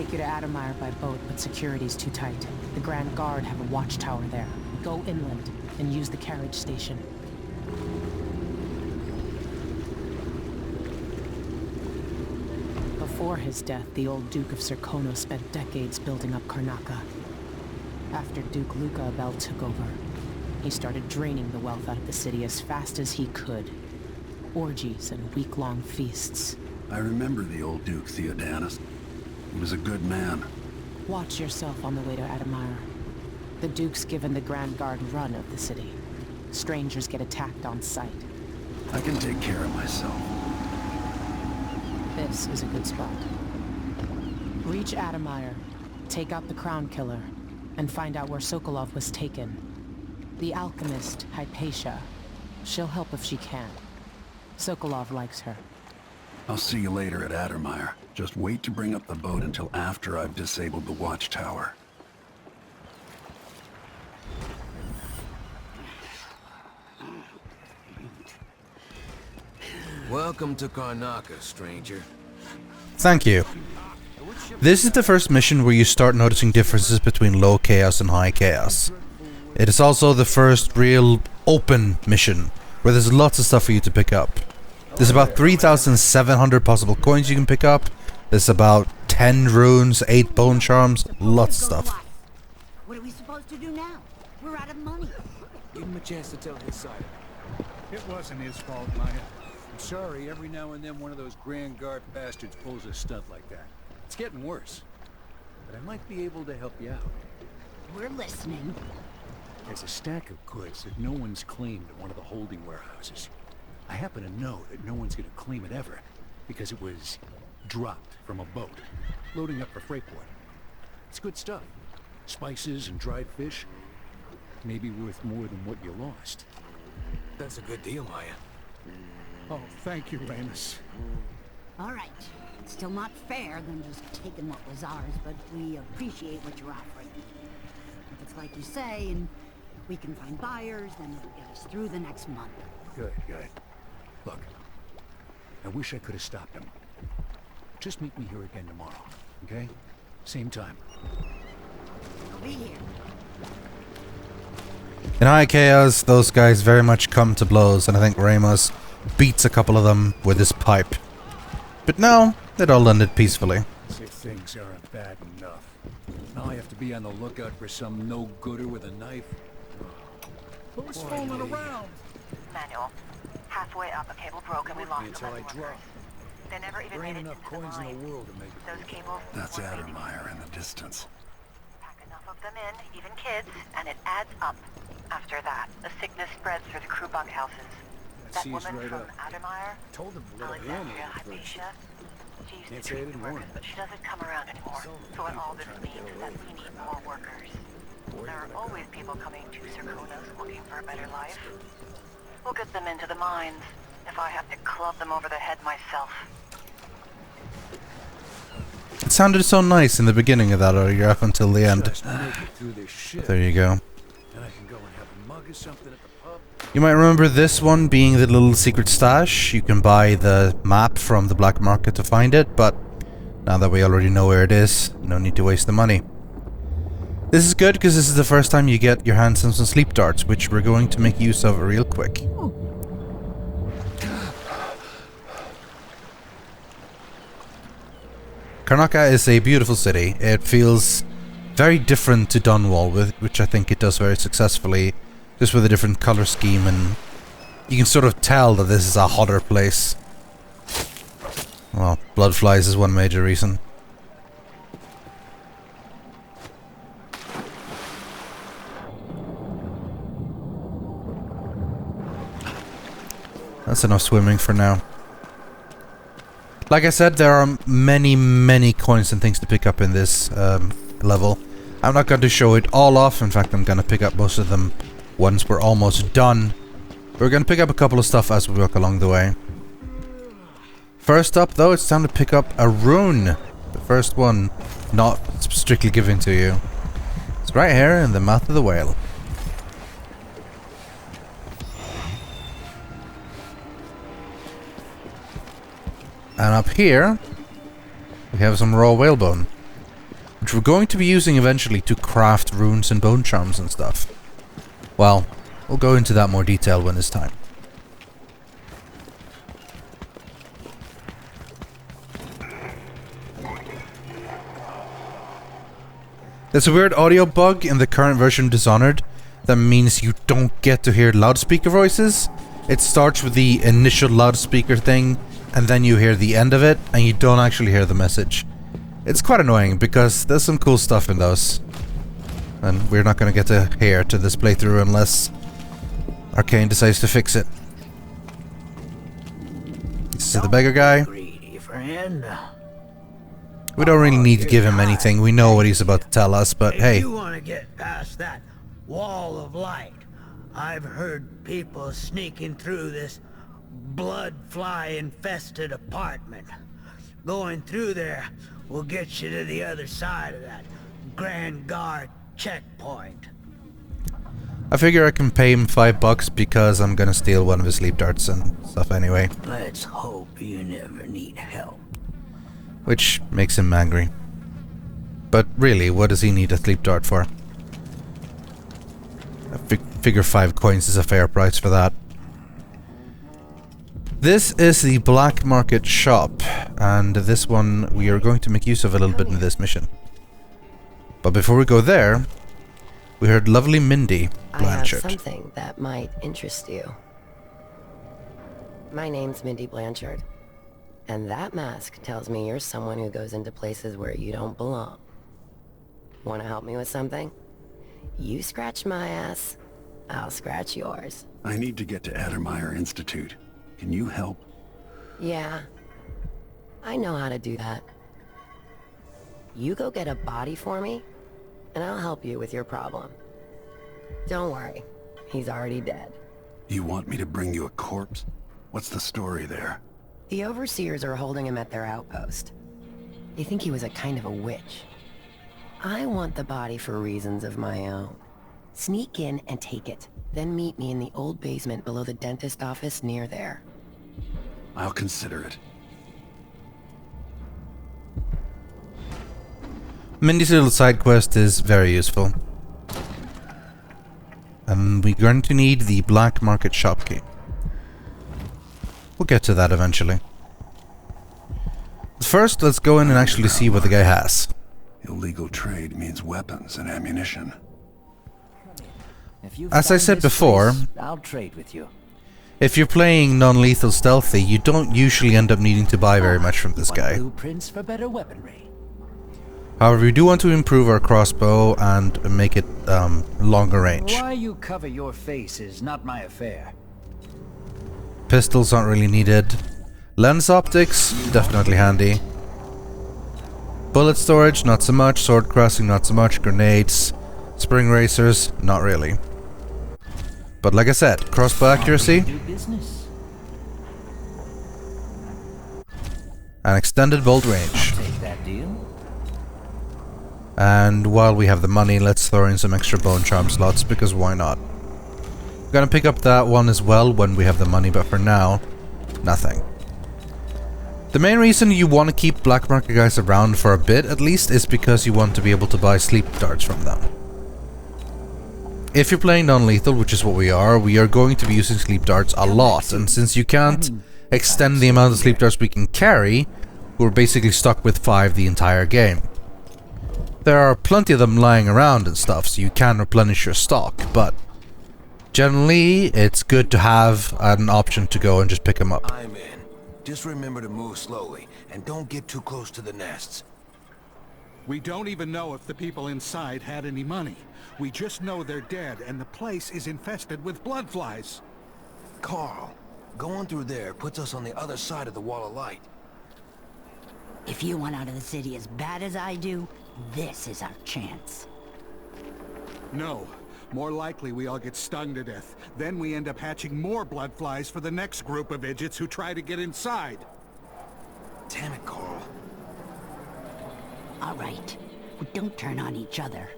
take you to Adamire by boat, but security's too tight. The Grand Guard have a watchtower there. Go inland and use the carriage station. Before his death, the old Duke of Serkonos spent decades building up Karnaca. After Duke Luca Abel took over, he started draining the wealth out of the city as fast as he could. Orgies and week-long feasts. I remember the old Duke Theodanis. He was a good man. Watch yourself on the way to Adamire. The Duke's given the Grand Guard run of the city. Strangers get attacked on sight. I can take care of myself. This is a good spot. Reach Adamire, take out the Crown Killer, and find out where Sokolov was taken. The alchemist, Hypatia. She'll help if she can. Sokolov likes her. I'll see you later at Adamire. Just wait to bring up the boat until after I've disabled the watchtower. Welcome to Karnaca, stranger. Thank you. This is the first mission where you start noticing differences between low chaos and high chaos. It is also the first real open mission, where there's lots of stuff for you to pick up. There's about 3,700 possible coins you can pick up. There's about 10 runes, 8 bone charms, lots of stuff. What are we supposed to do now? We're out of money. Give him a chance to tell his side. It wasn't his fault, Maya. I'm sorry, every now and then one of those Grand Guard bastards pulls a stunt like that. It's getting worse. But I might be able to help you out. We're listening. There's a stack of goods that no one's claimed at one of the holding warehouses. I happen to know that no one's gonna claim it ever, because it was dropped from a boat, loading up for Freightport. It's good stuff. Spices and dried fish. Maybe worth more than what you lost. That's a good deal, Maya. Oh, thank you, Ramus. All right. It's still not fair than just taking what was ours, but we appreciate what you're offering. If it's like you say, and we can find buyers, then it'll get us through the next month. Good, good. Look, I wish I could have stopped him. Just meet me here again tomorrow, okay? Same time. I'll be here. In high chaos, those guys very much come to blows, and I think Ramos beats a couple of them with his pipe. But no, it all ended peacefully. If things aren't bad enough, now I have to be on the lookout for some no-gooder with a knife. Who's fooling around? Manual. Halfway up, a cable broke and we lost Until I drop. They never even There made ain't it enough into the coins in mine. the world to make it. Those cables... That's were made Adamire in the distance. Pack enough of them in, even kids, and it adds up. After that, the sickness spreads through the crew bunkhouses. That sees woman right from up. Adamire, Told him to let it Alexandria alone first. Hypatia, she used Can't to say I treat didn't the warn workers, him. but she doesn't come around anymore. So what all this means is that we need more workers. There are always people coming to Serkonos looking for a better life. We'll get them into the mines, if I have to club them over the head myself. It sounded so nice in the beginning of that area up until the end. Just make it through this shit. There you go. Then I can go and have a mug or something at the pub. You might remember this one being the little secret stash. You can buy the map from the black market to find it, but now that we already know where it is, no need to waste the money. This is good because this is the first time you get your hands on some sleep darts, which we're going to make use of real quick. Karnaca is a beautiful city. It feels very different to Dunwall, which I think it does very successfully, just with a different color scheme, and you can sort of tell that this is a hotter place. Well, blood flies is one major reason. That's enough swimming for now. Like I said, there are many coins and things to pick up in this level. I'm not going to show it all off. In fact, I'm going to pick up most of them once we're almost done. We're going to pick up a couple of stuff as we walk along the way. First up, though, it's time to pick up a rune. The first one not strictly given to you. It's right here in the mouth of the whale. And up here, we have some raw whalebone. which we're going to be using eventually to craft runes and bone charms and stuff. Well, we'll go into that more detail when it's time. There's a weird audio bug in the current version of Dishonored that means you don't get to hear loudspeaker voices. It starts with the initial loudspeaker thing, and then you hear the end of it, and you don't actually hear the message. It's quite annoying, because there's some cool stuff in those. And we're not going to get to hear to this playthrough unless Arcane decides to fix it. This is the beggar guy. Greedy friend. We don't really need to give him anything. We know what he's about to tell us, but hey. If you want to get past that wall of light, I've heard people sneaking through this blood fly infested apartment. Going through there will get you to the other side of that Grand Guard checkpoint. I figure I can pay him $5 because I'm gonna steal one of his sleep darts and stuff anyway. Let's hope you never need help. Which makes him angry. But really, what does he need a sleep dart for? I figure 5 coins is a fair price for that. This is the black market shop, and this one we are going to make use of a little bit in this mission. But before we go there, we heard lovely Mindy Blanchard. I have something that might interest you. My name's Mindy Blanchard. And that mask tells me you're someone who goes into places where you don't belong. Want to help me with something? You scratch my ass, I'll scratch yours. I need to get to Addermeyer Institute. Can you help? Yeah, I know how to do that. You go get a body for me, and I'll help you with your problem. Don't worry, he's already dead. You want me to bring you a corpse? What's the story there? The overseers are holding him at their outpost. They think he was a kind of a witch. I want the body for reasons of my own. Sneak in and take it, then meet me in the old basement below the dentist office near there. I'll consider it. Mindy's little side quest is very useful. And we're going to need the black market shop key. We'll get to that eventually. But first, let's go in and actually see what the guy has. Illegal trade means weapons and ammunition. As I said before, I'll trade with you. if you're playing non-lethal stealthy, you don't usually end up needing to buy very much from this guy. Blueprints for better weaponry. However, we do want to improve our crossbow and make it longer range. Why you cover your face is not my affair. Pistols aren't really needed. Lens optics, definitely handy. Bullet storage, not so much. Sword crossing, not so much. Grenades. Spring racers, not really. But like I said, crossbow accuracy. Do business. And extended bolt range. Take that deal. And while we have the money, let's throw in some extra bone charm slots, because why not? We're gonna pick up that one as well when we have the money, but for now, nothing. The main reason you want to keep black market guys around for a bit at least is because you want to be able to buy sleep darts from them. If you're playing non-lethal, which is what we are going to be using sleep darts a lot, and since you can't extend the amount of sleep darts we can carry, we're basically stuck with 5 the entire game. There are plenty of them lying around and stuff, so you can replenish your stock, but generally it's good to have an option to go and just pick them up. I'm in. Just remember to move slowly, and don't get too close to the nests. We don't even know if the people inside had any money. We just know they're dead, and the place is infested with blood flies. Carl, going through there puts us on the other side of the wall of light. If you want out of the city as bad as I do, this is our chance. No. More likely we all get stung to death. Then we end up hatching more blood flies for the next group of idiots who try to get inside. Damn it, Carl. All right, well, don't turn on each other.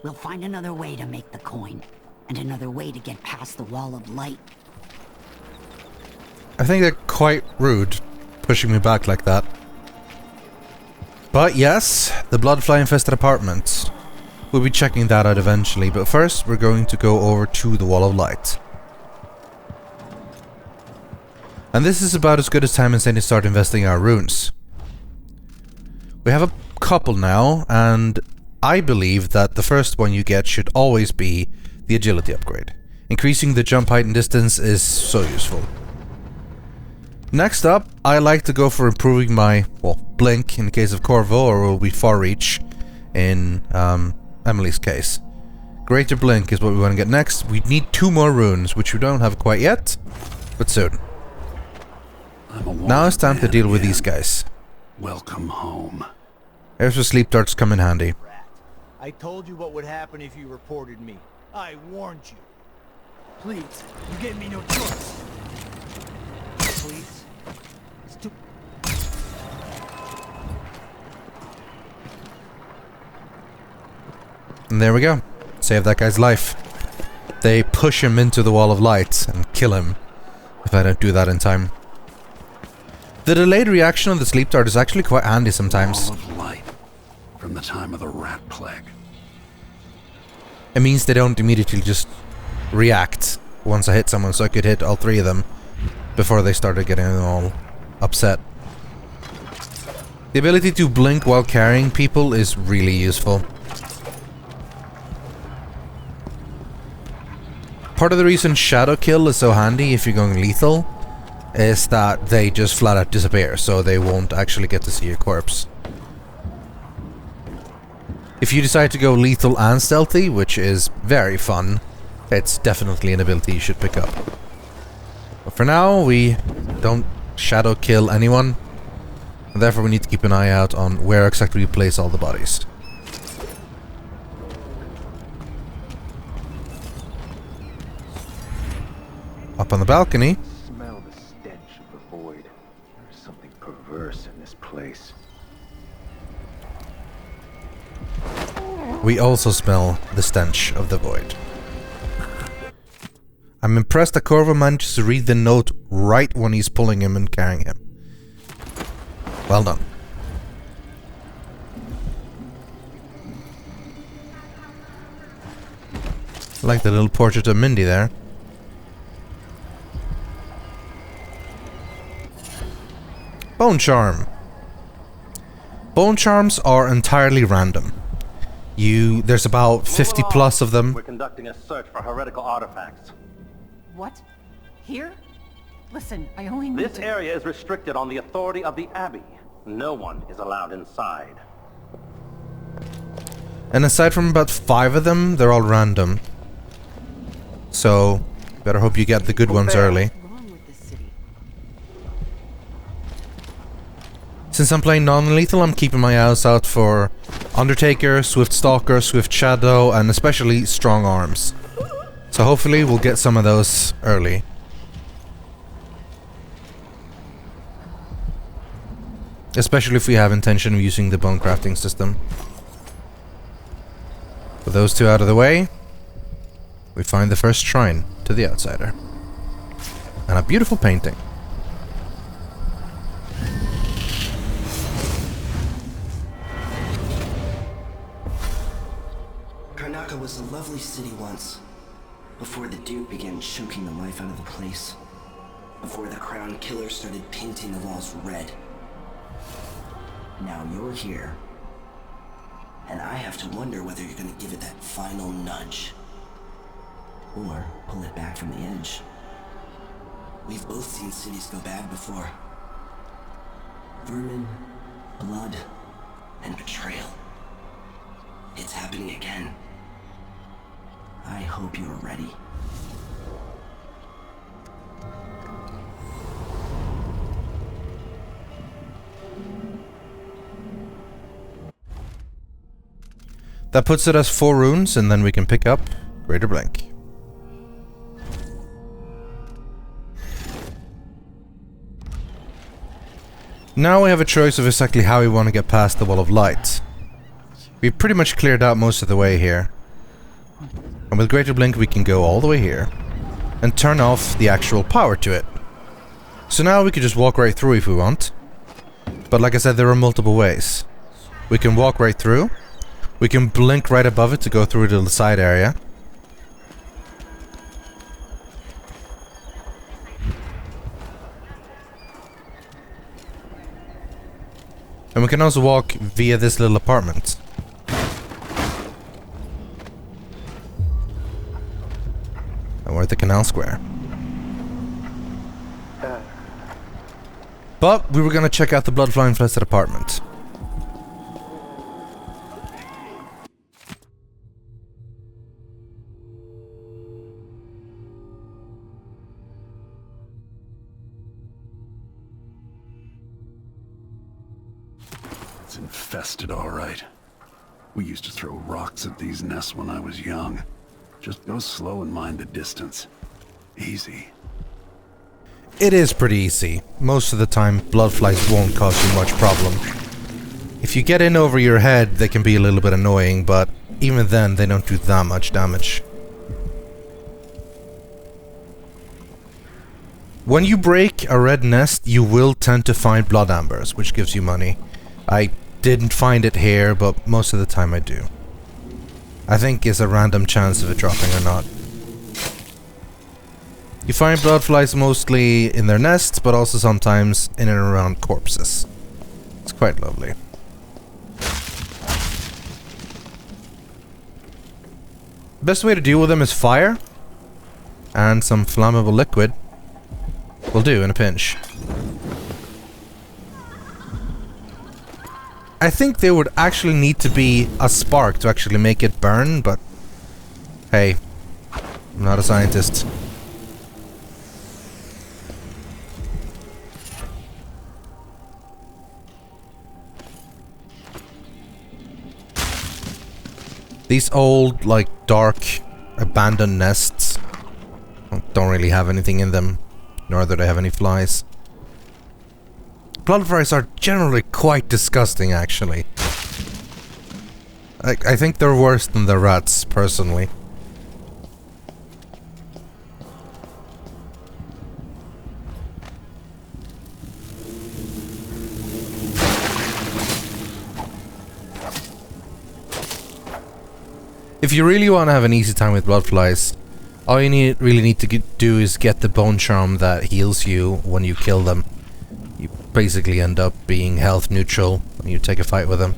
We'll find another way to make the coin, and another way to get past the wall of light. I think they're quite rude, pushing me back like that. But yes, the bloodfly-infested apartment. We'll be checking that out eventually, but first we're going to go over to the Wall of Light. And this is about as good a time as any to start investing in our runes. We have a couple now, and I believe that the first one you get should always be the agility upgrade. Increasing the jump height and distance is so useful. Next up, I like to go for improving my, well, blink in the case of Corvo, or will be far reach in Emily's case. Greater blink is what we want to get next. We need 2 more runes, which we don't have quite yet, but soon. Now it's time to deal with these guys. Welcome home. Here's where sleep darts come in handy. I told you what would happen if you reported me. I warned you. Please, you gave me no choice. Please. It's too... And there we go. Save that guy's life. They push him into the Wall of Light and kill him if I don't do that in time. The delayed reaction on the sleep dart is actually quite handy sometimes. Wall of Light. From the time of the rat plague. It means they don't immediately just react once I hit someone, so I could hit all 3 of them before they started getting all upset. The ability to blink while carrying people is really useful. Part of the reason Shadow Kill is so handy if you're going lethal is that they just flat out disappear, so they won't actually get to see your corpse. If you decide to go lethal and stealthy, which is very fun, it's definitely an ability you should pick up. But for now, we don't shadow kill anyone, and therefore we need to keep an eye out on where exactly we place all the bodies. Up on the balcony. Smell the stench of the void. There's something perverse in this place. We also smell the stench of the void. I'm impressed that Corvo manages to read the note right when he's pulling him and carrying him. Well done. I like the little portrait of Mindy there. Bone Charm. Bone Charms are entirely random. There's about 50 plus of them. We're conducting a search for heretical artifacts. What? Here? Listen, I only need This area is restricted on the authority of the Abbey. No one is allowed inside. And aside from about 5 of them, they're all random. So, better hope you get the good ones early. Since I'm playing non-lethal, I'm keeping my eyes out for Undertaker, Swift Stalker, Swift Shadow, and especially Strong Arms. So hopefully we'll get some of those early. Especially if we have intention of using the bone crafting system. With those 2 out of the way, we find the first shrine to the Outsider. And a beautiful painting. Karnaca was a lovely city once, before the Duke began choking the life out of the place. Before the Crown Killer started painting the walls red. Now you're here, and I have to wonder whether you're gonna give it that final nudge, or pull it back from the edge. We've both seen cities go bad before. Vermin, blood, and betrayal. It's happening again. I hope you're ready. That puts it as 4 runes, and then we can pick up Greater Blink. Now we have a choice of exactly how we want to get past the Wall of Light. We've pretty much cleared out most of the way here. And with Greater Blink we can go all the way here and turn off the actual power to it. So now we can just walk right through if we want. But like I said, there are multiple ways. We can walk right through. We can blink right above it to go through to the side area. And we can also walk via this little apartment. And we're at the Canal Square. But we were gonna check out the bloodfly infested apartment. It's infested, all right. We used to throw rocks at these nests when I was young. Just go slow and mind the distance. Easy. It is pretty easy. Most of the time, bloodflies won't cause you much problem. If you get in over your head, they can be a little bit annoying, but even then, they don't do that much damage. When you break a red nest, you will tend to find blood ambers, which gives you money. I didn't find it here, but most of the time I do. I think it's a random chance of it dropping or not. You find bloodflies mostly in their nests, but also sometimes in and around corpses. It's quite lovely. Best way to deal with them is fire. And some flammable liquid. Will do in a pinch. I think there would actually need to be a spark to actually make it burn, but hey, I'm not a scientist. These old, like, dark, abandoned nests don't really have anything in them, nor do they have any flies. Bloodflies are generally quite disgusting, actually. I think they're worse than the rats, personally. If you really want to have an easy time with bloodflies, all you really need to do is get the bone charm that heals you when you kill them. You basically end up being health neutral when you take a fight with them.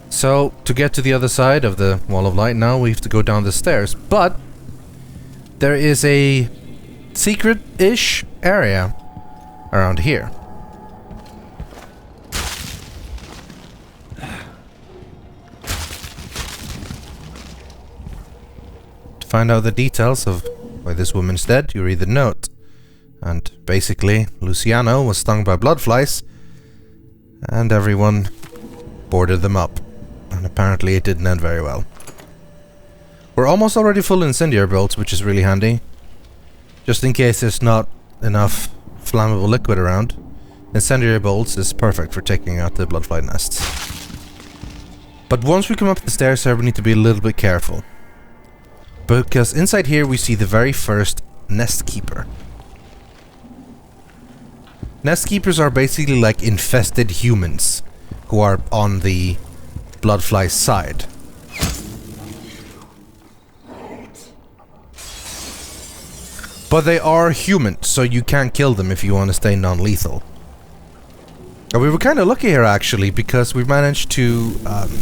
So, to get to the other side of the wall of light, now we have to go down the stairs. But there is a secret-ish area around here. To find out the details of why this woman's dead, you read the note. And basically, Luciano was stung by bloodflies, and everyone boarded them up. And apparently it didn't end very well. We're almost already full incendiary bolts, which is really handy. Just in case there's not enough flammable liquid around, incendiary bolts is perfect for taking out the bloodfly nests. But once we come up the stairs here, we need to be a little bit careful. Because inside here we see the very first nest keeper. Nest keepers are basically like infested humans who are on the bloodfly's side. But they are human, so you can't kill them if you want to stay non-lethal. And we were kind of lucky here actually, because we managed to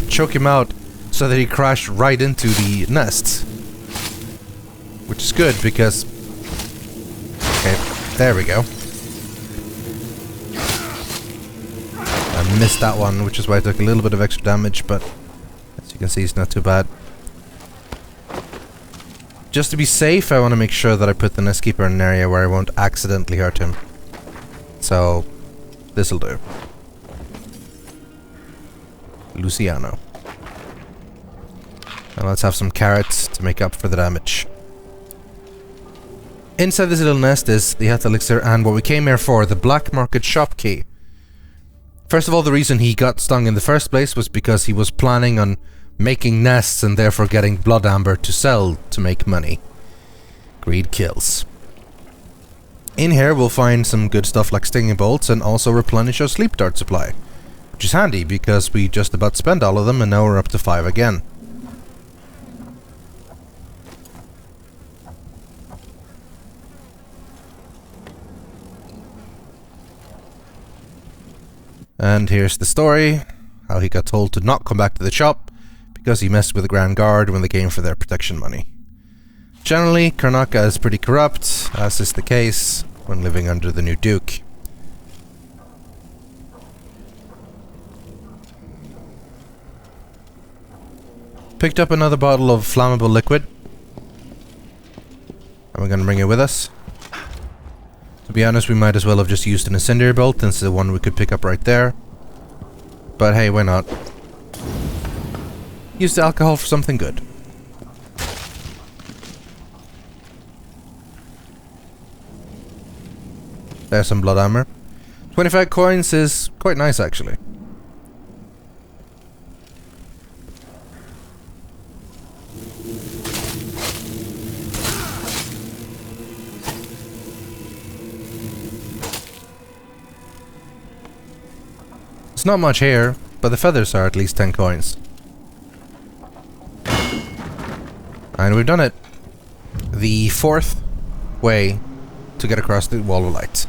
choke him out so that he crashed right into the nests. Which is good because... Okay, there we go. I missed that one, which is why I took a little bit of extra damage, but as you can see, it's not too bad. Just to be safe, I want to make sure that I put the nest keeper in an area where I won't accidentally hurt him. So, this'll do. Luciano. Now let's have some carrots to make up for the damage. Inside this little nest is the health elixir and what we came here for, the black market shop key. First of all, the reason he got stung in the first place was because he was planning on making nests and therefore getting blood amber to sell to make money. Greed kills. In here we'll find some good stuff like stinging bolts and also replenish our sleep dart supply. Which is handy because we just about spent all of them and now we're up to 5 again. And here's the story, how he got told to not come back to the shop because he messed with the Grand Guard when they came for their protection money. Generally, Karnaca is pretty corrupt, as is the case when living under the new Duke. Picked up another bottle of flammable liquid, and we're going to bring it with us. To be honest, we might as well have just used an incendiary bolt, since the one we could pick up right there. But hey, why not? Use the alcohol for something good. There's some blood armor. 25 coins is quite nice, actually. It's not much here, but the feathers are at least 10 coins. And we've done it. The 4th way to get across the Wall of Light.